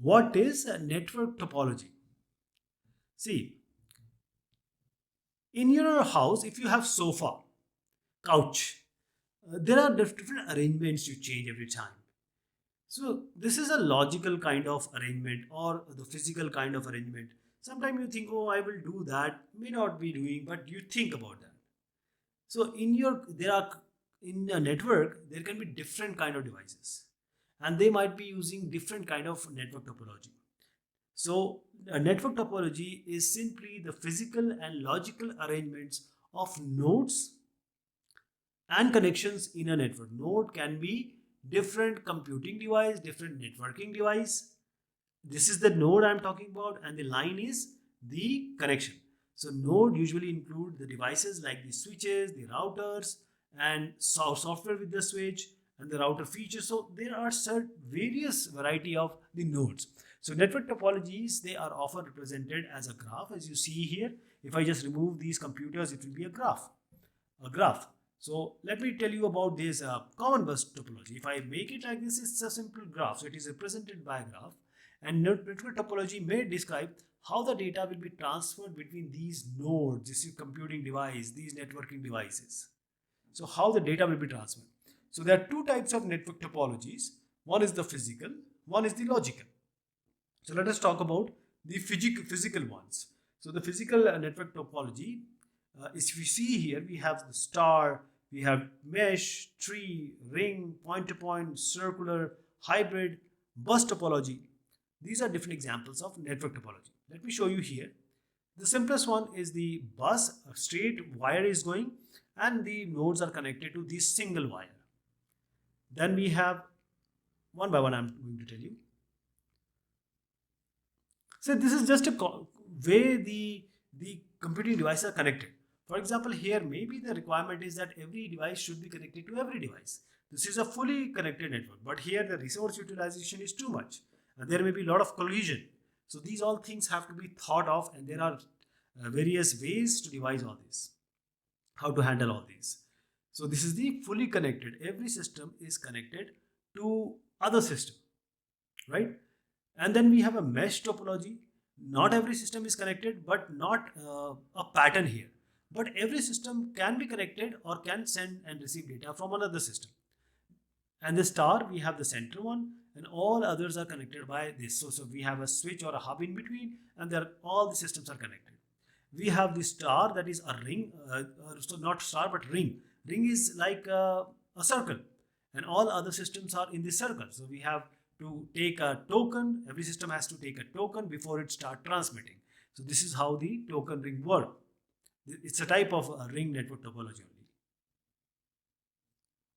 What is a network topology? See, in your house, if you have sofa, couch, there are different arrangements you change every time. So this is a logical kind of arrangement or the physical kind of arrangement. Sometimes you think, oh, I will do that, may not be doing, but you think about that. So in a network, there can be different kind of devices and they might be using different kind of network topology. So a network topology is simply the physical and logical arrangements of nodes and connections in a network. Node can be different computing device, different networking device. This is the node I'm talking about, and the line is the connection. So node usually include the devices like the switches, the routers, and software with the switch and the router features. So there are various variety of the nodes. So network topologies, they are often represented as a graph, as you see here. If I just remove these computers, it will be a graph. A graph. So let me tell you about this common bus topology. If I make it like this, it's a simple graph. So it is represented by a graph. And network topology may describe how the data will be transferred between these nodes, this is computing device, these networking devices. So how the data will be transferred. So there are two types of network topologies. One is the physical, one is the logical. So let us talk about the physical ones. So the physical network topology, if you see here, we have the star, we have mesh, tree, ring, point-to-point, circular, hybrid, bus topology. These are different examples of network topology. Let me show you here. The simplest one is the bus, a straight wire is going and the nodes are connected to this single wire. Then we have, one by one I'm going to tell you. So this is just a way the computing devices are connected. For example, here maybe the requirement is that every device should be connected to every device. This is a fully connected network, but here the resource utilization is too much and there may be a lot of collision. So these all things have to be thought of, and there are various ways to devise all this, how to handle all these. So this is the fully connected. Every system is connected to other system, right? And then we have a mesh topology. Not every system is connected, but not a pattern here. But every system can be connected or can send and receive data from another system. And the star, we have the center one, and all others are connected by this. So we have a switch or a hub in between, and all the systems are connected. We have the star, that is a ring, so not star but ring. Ring is like a circle, and all other systems are in this circle. So we have to take a token. Every system has to take a token before it start transmitting. So this is how the token ring work. It's a type of ring network topology only.